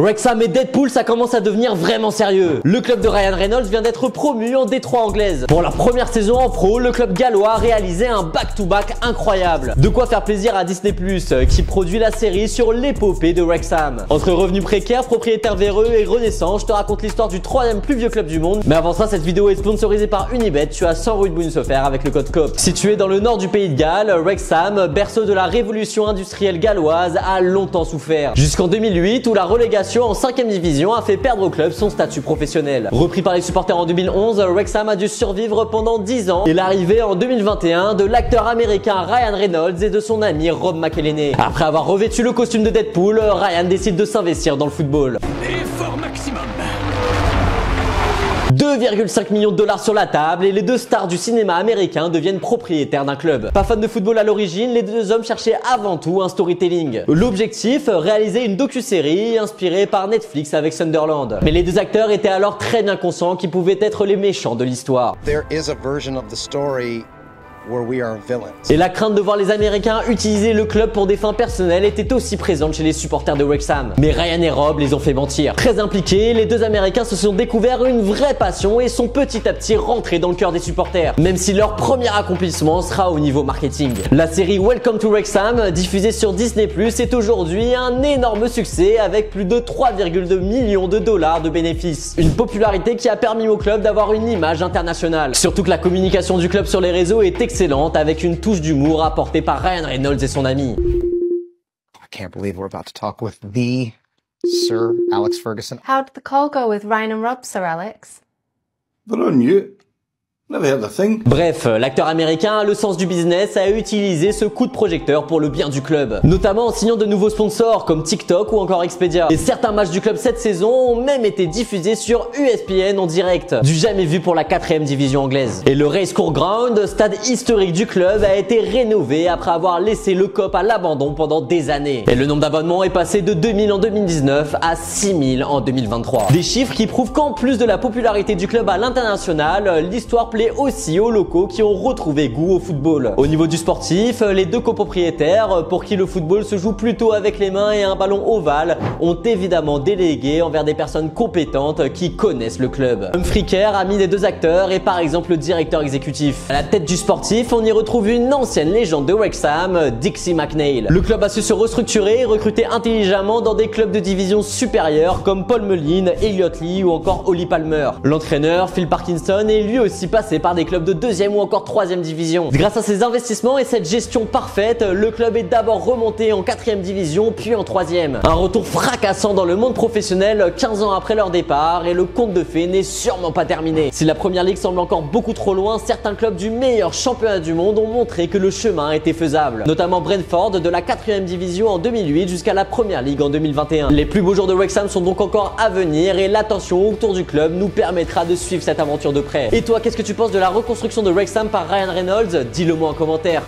Wrexham et Deadpool, ça commence à devenir vraiment sérieux. Le club de Ryan Reynolds vient d'être promu en D3 anglaise. Pour leur première saison en pro, le club gallois a réalisé un back-to-back incroyable. De quoi faire plaisir à Disney+, qui produit la série sur l'épopée de Wrexham. Entre revenus précaires, propriétaires véreux et renaissance, je te raconte l'histoire du troisième plus vieux club du monde. Mais avant ça, cette vidéo est sponsorisée par Unibet. Tu as 100 € de bonus offerts avec le code COP. Situé dans le nord du pays de Galles, Wrexham, berceau de la révolution industrielle galloise, a longtemps souffert. Jusqu'en 2008, où la relégation en 5ème division a fait perdre au club son statut professionnel. Repris par les supporters en 2011, Wrexham a dû survivre pendant 10 ans et l'arrivée en 2021 de l'acteur américain Ryan Reynolds et de son ami Rob McElhenney. Après avoir revêtu le costume de Deadpool, Ryan décide de s'investir dans le football. Effort maximum. 2,5 millions de dollars sur la table et les deux stars du cinéma américain deviennent propriétaires d'un club. Pas fan de football à l'origine, les deux hommes cherchaient avant tout un storytelling. L'objectif, réaliser une docu-série inspirée par Netflix avec Sunderland. Mais les deux acteurs étaient alors très bien conscients qu'ils pouvaient être les méchants de l'histoire. Et la crainte de voir les Américains utiliser le club pour des fins personnelles était aussi présente chez les supporters de Wrexham. Mais Ryan et Rob les ont fait mentir. Très impliqués, les deux Américains se sont découverts une vraie passion et sont petit à petit rentrés dans le cœur des supporters. Même si leur premier accomplissement sera au niveau marketing. La série Welcome to Wrexham, diffusée sur Disney+, est aujourd'hui un énorme succès avec plus de 3,2 millions de dollars de bénéfices. Une popularité qui a permis au club d'avoir une image internationale. Surtout que la communication du club sur les réseaux est excellente avec une touche d'humour apportée par Ryan Reynolds et son ami. I can't believe we're about to talk with the Sir Alex Ferguson. How did the call go with Ryan and Rob, Sir Alex? They're on you. Never heard the thing. Bref, l'acteur américain a le sens du business, a utilisé ce coup de projecteur pour le bien du club. Notamment en signant de nouveaux sponsors comme TikTok ou encore Expedia. Et certains matchs du club cette saison ont même été diffusés sur ESPN en direct. Du jamais vu pour la 4ème division anglaise. Et le Racecourse Ground, stade historique du club, a été rénové après avoir laissé le COP à l'abandon pendant des années. Et le nombre d'abonnements est passé de 2000 en 2019 à 6000 en 2023. Des chiffres qui prouvent qu'en plus de la popularité du club à l'international, l'histoire plaît aussi aux locaux qui ont retrouvé goût au football. Au niveau du sportif, les deux copropriétaires, pour qui le football se joue plutôt avec les mains et un ballon ovale, ont évidemment délégué envers des personnes compétentes qui connaissent le club. Humphrey Ker, ami des deux acteurs, est par exemple le directeur exécutif. À la tête du sportif, on y retrouve une ancienne légende de Wrexham, Dixie McNeil. Le club a su se restructurer et recruter intelligemment dans des clubs de division supérieure comme Paul Mullin, Elliot Lee ou encore Ollie Palmer. L'entraîneur, Phil Parkinson, est lui aussi passé par des clubs de 2ème ou encore 3ème division. Grâce à ces investissements et cette gestion parfaite, le club est d'abord remonté en 4ème division puis en 3ème. Un retour fracassant dans le monde professionnel 15 ans après leur départ et le conte de fées n'est sûrement pas terminé. Si la première ligue semble encore beaucoup trop loin, certains clubs du meilleur championnat du monde ont montré que le chemin était faisable. Notamment Brentford de la 4ème division en 2008 jusqu'à la première ligue en 2021. Les plus beaux jours de Wrexham sont donc encore à venir et l'attention autour du club nous permettra de suivre cette aventure de près. Et toi, qu'est-ce que tu penses de la reconstruction de Wrexham par Ryan Reynolds? Dis-le moi en commentaire.